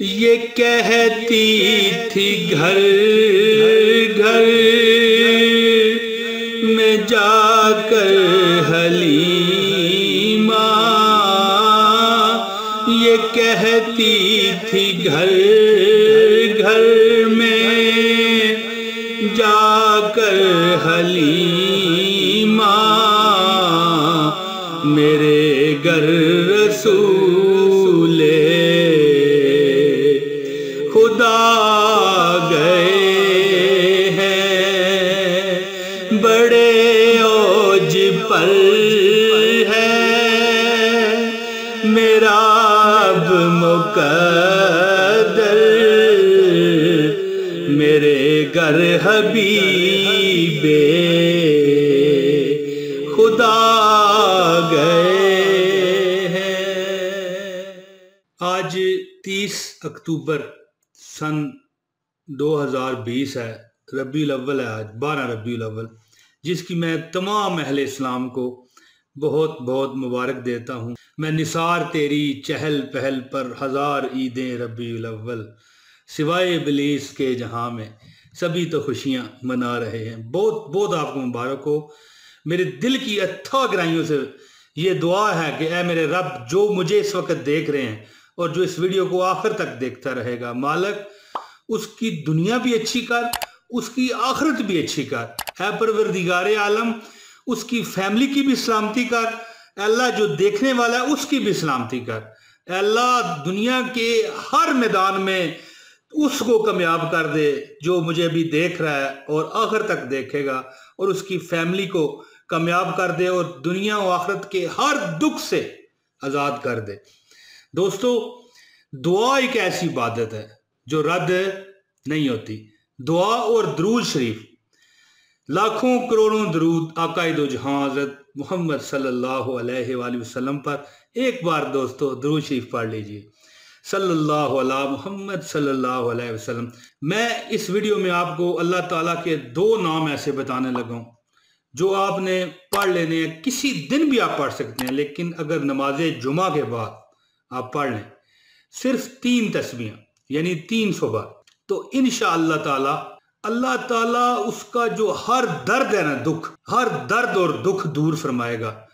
ये कहती थी घर घर में जाकर हलीमा, ये कहती थी घर घर में जाकर हलीमा, मेरे घर रसूले खुदा गए हैं, बड़े ओज पर है मेरा अब मुकद्दर, मेरे घर हबीबे खुदा गए हैं। आज 30 अक्टूबर सन 2020 है, रबीउल अव्वल है, आज 12 रबीउल अव्वल, जिसकी मैं तमाम अहले इस्लाम को बहुत बहुत मुबारक देता हूँ। मैं निसार तेरी चहल पहल पर हजार ईदें रबीउल अव्वल, सिवाय इब्लीस के जहाँ में सभी तो खुशियाँ मना रहे हैं। बहुत बहुत आपको मुबारक हो। मेरे दिल की अथाह गहराइयों से ये दुआ है कि ऐ मेरे रब, जो मुझे इस वक्त देख रहे हैं और जो इस वीडियो को आखिर तक देखता रहेगा, मालिक उसकी दुनिया भी अच्छी कर, उसकी आखिरत भी अच्छी कर। है परवरदिगारे आलम, उसकी फैमिली की भी सलामती कर। अल्लाह जो देखने वाला है उसकी भी सलामती कर। अल्लाह दुनिया के हर मैदान में उसको कामयाब कर दे जो मुझे अभी देख रहा है और आखिर तक देखेगा, और उसकी फैमिली को कामयाब कर दे और दुनिया और आखिरत के हर दुख से आज़ाद कर दे। दोस्तों, दुआ एक ऐसी इबादत है जो रद्द नहीं होती। दुआ और दरूद शरीफ, लाखों करोड़ों दरूद आकाए दो जहां हज़रत मोहम्मद सल्लल्लाहु अलैहि वसल्लम पर। एक बार दोस्तों दरूद शरीफ पढ़ लीजिए, सल्लल्लाहु अला मोहम्मद सल्लल्लाहु अलैहि वसल्लम। मैं इस वीडियो में आपको अल्लाह ताला के 2 नाम ऐसे बताने लगा हूं जो आपने पढ़ लेने हैं। किसी दिन भी आप पढ़ सकते हैं, लेकिन अगर नमाज जुमा के बाद आप पढ़ लें सिर्फ 3 तस्बीह यानी 300 बार, तो इंशाअल्लाह ताला अल्लाह ताला उसका जो हर दर्द है ना, दुख, हर दर्द और दुख दूर फरमाएगा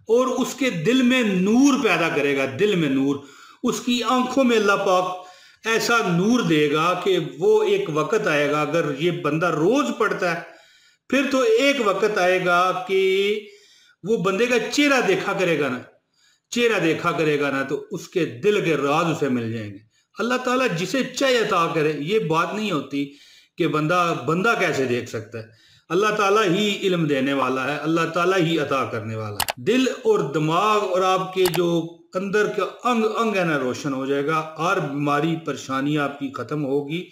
और उसके दिल में नूर पैदा करेगा। दिल में नूर, उसकी आंखों में अल्लाह पाक ऐसा नूर देगा कि वो एक वक्त आएगा, अगर ये बंदा रोज पढ़ता है फिर तो एक वक्त आएगा कि वो बंदे का चेहरा देखा करेगा ना, चेहरा देखा करेगा ना, तो उसके दिल के राज उसे मिल जाएंगे। अल्लाह ताला जिसे चाहे अता करे। ये बात नहीं होती कि बंदा कैसे देख सकता है। अल्लाह ताला ही इल्म देने वाला है, अल्लाह ताला ही अता करने वाला है। दिल और दिमाग और आपके जो अंदर का अंग अंग है ना, रोशन हो जाएगा। हर बीमारी परेशानी आपकी खत्म होगी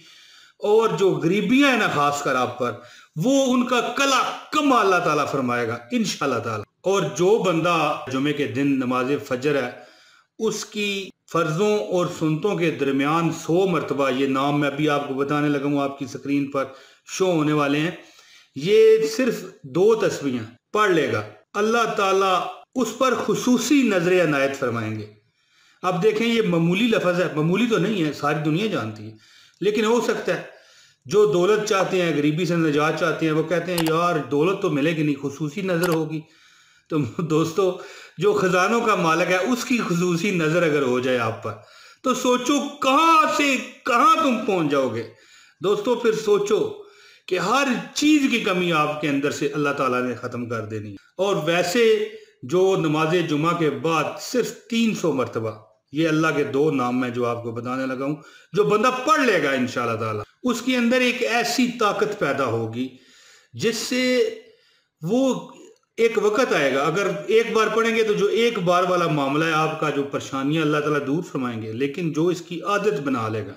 और जो गरीबियां है ना खासकर आप पर, वो उनका कला कम अल्लाह ताला फरमाएगा इंशाअल्लाह ताला। और जो बंदा जुमे के दिन नमाज फजर है, उसकी फर्जों और सुन्नतों के दरमियान 100 मरतबा, ये नाम मैं अभी आपको बताने लगा हूँ, आपकी स्क्रीन पर शो होने वाले हैं। ये सिर्फ 2 तस्बीह पढ़ लेगा, अल्लाह ताला उस पर खुसूसी नजर अनायत फरमाएंगे। अब देखें, ये मामूली लफ्ज है, मामूली तो नहीं है, सारी दुनिया जानती है, लेकिन हो सकता है जो दौलत चाहते हैं, गरीबी से निजात चाहते हैं, वो कहते हैं यार दौलत तो मिलेगी नहीं, खुसूसी नजर होगी। तो दोस्तों, जो खजानों का मालिक है उसकी खुसूसी नजर अगर हो जाए आप पर, तो सोचो कहां से कहां तुम पहुंच जाओगे। दोस्तों, फिर सोचो कि हर चीज की कमी आपके अंदर से अल्लाह ताला ने खत्म कर देनी है। और वैसे जो नमाज जुमा के बाद सिर्फ 300 मरतबा, ये अल्लाह के 2 नाम मैं जो आपको बताने लगा हूं, जो बंदा पढ़ लेगा इंशाअल्लाह ताला, उसके अंदर एक ऐसी ताकत पैदा होगी जिससे वो एक वक्त आएगा, अगर एक बार पढ़ेंगे तो जो एक बार वाला मामला है आपका, जो परेशानियां अल्लाह ताला दूर फरमाएंगे। लेकिन जो इसकी आदत बना लेगा,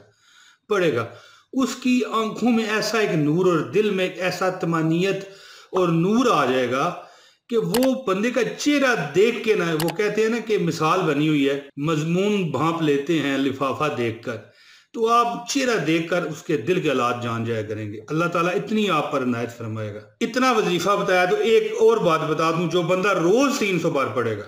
पढ़ेगा, उसकी आंखों में ऐसा एक नूर और दिल में एक ऐसा तमानियत और नूर आ जाएगा कि वो बंदे का चेहरा देख के ना, वो कहते हैं ना कि मिसाल बनी हुई है, मजमून भांप लेते हैं लिफाफा देखकर, तो आप चेहरा देखकर उसके दिल के हालात जान जाया करेंगे। अल्लाह ताला इतनी आप पर इनायत फरमाएगा। इतना वजीफा बताया, तो एक और बात बता दूं, जो बंदा रोज 300 बार पढ़ेगा,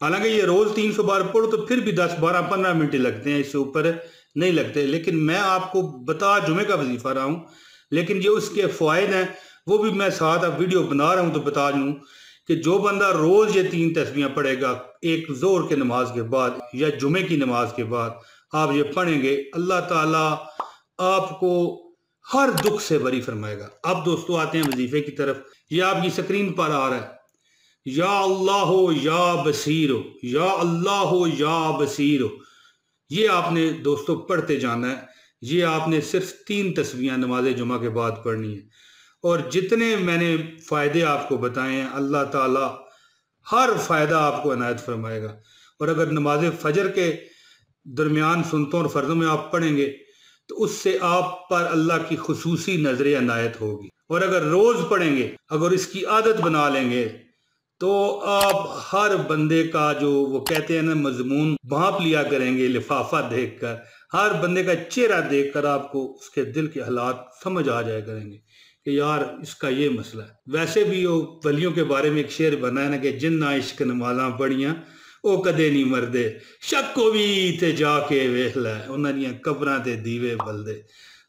हालांकि ये रोज 300 बार पढ़ो तो फिर भी 10, 12, 15 मिनट लगते हैं, इससे ऊपर नहीं लगते, लेकिन मैं आपको बता जुमे का वजीफा रहा हूँ, लेकिन जो उसके फ़ायदे हैं वो भी मैं साथ अब वीडियो बना रहा हूँ तो बता दूँ कि जो बंदा रोज़ ये 3 तस्बीहें पढ़ेगा, एक ज़ोहर के नमाज के बाद या जुमे की नमाज के बाद आप ये पढ़ेंगे, अल्लाह ताला आपको हर दुख से बरी फरमाएगा। अब दोस्तों आते हैं वजीफे की तरफ। ये आपकी स्क्रीन पर आ रहा है, या अल्लाह हो या बसीर हो, या अल्लाह हो या बसीर हो। ये आपने दोस्तों पढ़ते जाना है। ये आपने सिर्फ 3 तस्बीहें नमाज जुमा के बाद पढ़नी है, और जितने मैंने फ़ायदे आपको बताए हैं अल्लाह ताला हर फ़ायदा आपको इनायत फरमाएगा। और अगर नमाज फजर के दरमियान सुन्नतों और फ़र्ज़ों में आप पढ़ेंगे तो उससे आप पर अल्लाह की खुसूसी नजर इनायत होगी। और अगर रोज़ पढ़ेंगे, अगर इसकी आदत बना लेंगे, तो आप हर बंदे का जो वो कहते हैं ना मजमून भांप लिया करेंगे लिफाफा देखकर, हर बंदे का चेहरा देखकर आपको उसके दिल के हालात समझ आ जाया करेंगे कि यार इसका ये मसला है। वैसे भी वो वलियों के बारे में एक शेर बना है ना कि जिन्ना इश्क नमाज़ां पढ़ियां वो कदे नहीं मरदे, शक्को भी ते जाके वेख लै उन्हां दियां कबरां ते दीवे बलदे।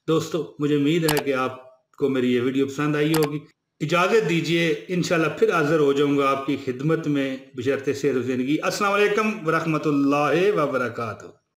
दोस्तों मुझे उम्मीद है कि आपको मेरी ये वीडियो पसंद आई होगी। इजाज़त दीजिए, इंशाल्लाह फिर हाज़िर हो जाऊंगा आपकी खिदमत में बशर्ते सेहत व ज़िंदगी। अस्सलाम वालेकुम व रहमतुल्लाहि व बरकातुहू।